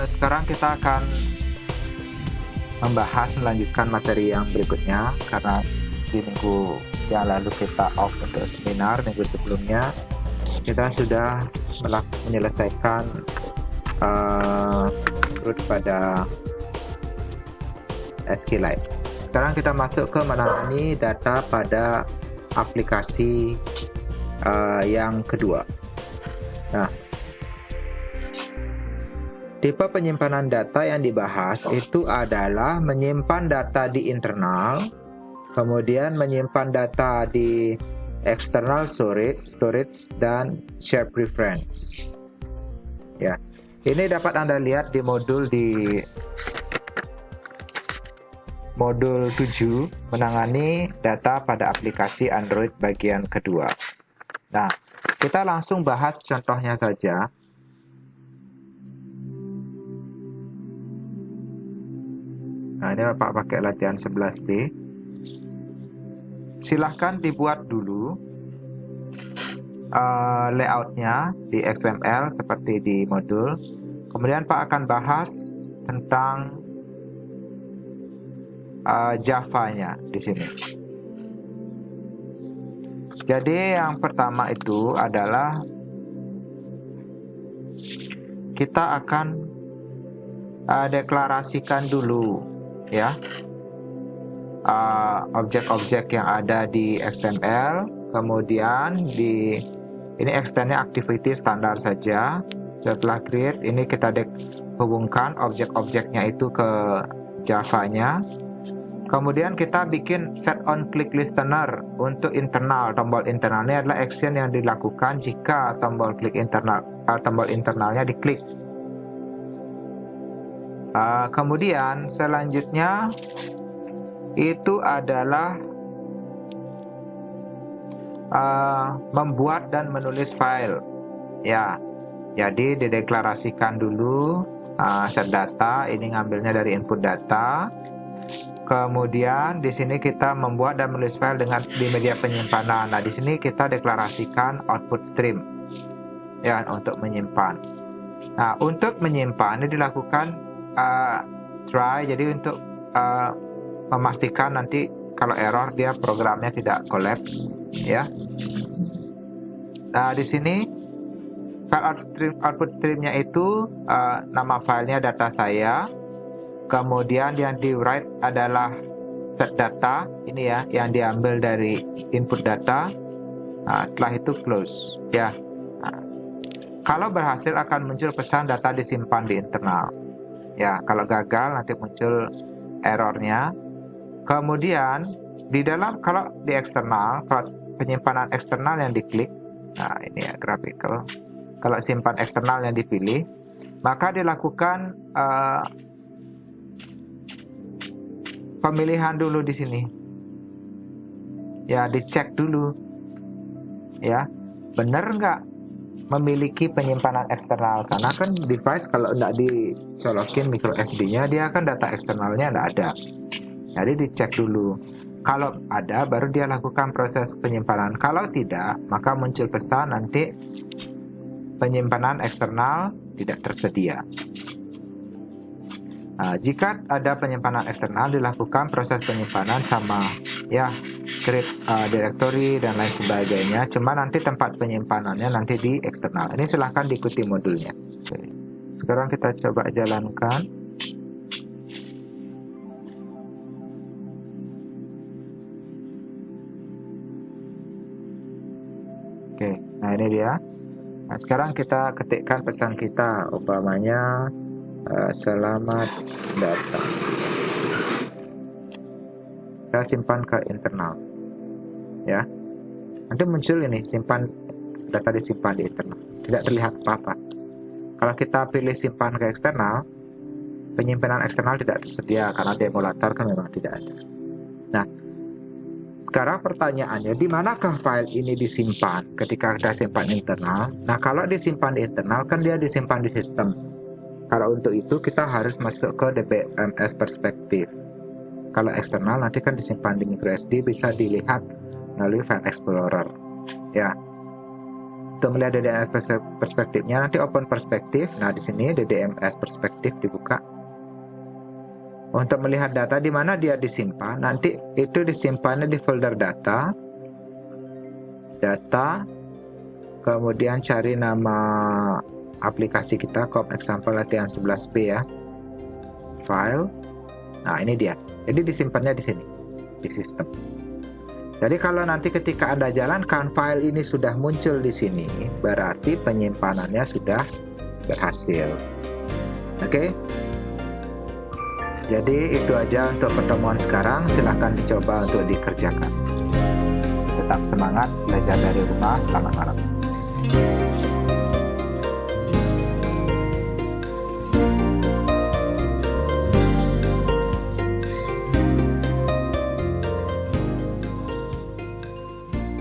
Sekarang kita akan melanjutkan materi yang berikutnya, karena di minggu yang lalu kita off untuk seminar. Minggu sebelumnya kita sudah menyelesaikan root pada SQLite. Sekarang kita masuk ke menangani data pada aplikasi yang kedua. Nah, tipe penyimpanan data yang dibahas itu adalah menyimpan data di internal, kemudian menyimpan data di external storage dan share preference. Ya, ini dapat Anda lihat di modul 7, menangani data pada aplikasi Android bagian kedua. Nah, kita langsung bahas contohnya saja. Nah, ini Bapak pakai latihan 11B. Silahkan dibuat dulu layoutnya di XML seperti di modul. Kemudian Pak akan bahas tentang Java-nya di sini. Jadi yang pertama itu adalah kita akan deklarasikan dulu ya objek-objek yang ada di XML. Kemudian ini extendnya activity standar saja. Setelah create, ini kita hubungkan objek-objeknya itu ke Java-nya. Kemudian kita bikin set on click listener untuk internal. Tombol internalnya adalah action yang dilakukan jika tombol internalnya diklik. Kemudian selanjutnya itu adalah membuat dan menulis file. Ya, jadi dideklarasikan dulu set data. Ini ngambilnya dari input data. Kemudian di sini kita membuat dan menulis file di media penyimpanan. Nah, di sini kita deklarasikan output stream ya untuk menyimpan. Nah, untuk menyimpan ini dilakukan try. Jadi untuk memastikan nanti kalau error dia programnya tidak collapse ya. Nah, di sini file output streamnya itu nama filenya data saya. Kemudian yang di write adalah set data ini ya, yang diambil dari input data. Nah, setelah itu close ya. Nah, kalau berhasil akan muncul pesan data disimpan di internal ya. Kalau gagal nanti muncul errornya. Kemudian kalau di eksternal, kalau penyimpanan eksternal yang diklik, nah ini ya graphical. Kalau simpan eksternal yang dipilih, maka dilakukan pemilihan dulu di sini. Ya, dicek dulu. Ya, benar nggak memiliki penyimpanan eksternal? Karena kan device kalau nggak dicolokin micro SD-nya, dia kan data eksternalnya nggak ada. Jadi dicek dulu. Kalau ada, baru dia lakukan proses penyimpanan. Kalau tidak, maka muncul pesan nanti penyimpanan eksternal tidak tersedia. Nah, jika ada penyimpanan eksternal, dilakukan proses penyimpanan sama ya, create directory dan lain sebagainya. Cuma nanti tempat penyimpanannya nanti di eksternal. Ini silahkan diikuti modulnya. Oke. Sekarang kita coba jalankan. Oke, nah ini dia. Nah, sekarang kita ketikkan pesan kita, umpamanya selamat data. Saya simpan ke internal. Ya. Nanti muncul ini, data disimpan di internal. Tidak terlihat apa-apa. Kalau kita pilih simpan ke eksternal, penyimpanan eksternal tidak tersedia karena di emulator kan memang tidak ada. Nah, sekarang pertanyaannya, di manakah file ini disimpan ketika kita simpan internal? Nah, kalau disimpan di internal kan dia disimpan di sistem. Kalau untuk itu kita harus masuk ke DBMS perspektif. Kalau eksternal nanti kan disimpan di microSD, bisa dilihat melalui File Explorer. Ya. Untuk melihat DDMS perspektifnya, nanti open perspektif. Nah, di sini DDMS perspektif dibuka. Untuk melihat data di mana dia disimpan, nanti itu disimpannya di folder data, kemudian cari nama aplikasi kita, Cop Example Latihan 11P ya, file. Nah, ini dia. Jadi disimpannya di sini, di sistem. Jadi kalau nanti ketika Anda jalankan file ini sudah muncul di sini, berarti penyimpanannya sudah berhasil. Oke? Jadi itu aja untuk pertemuan sekarang, silahkan dicoba untuk dikerjakan. Tetap semangat belajar dari rumah, selamat malam.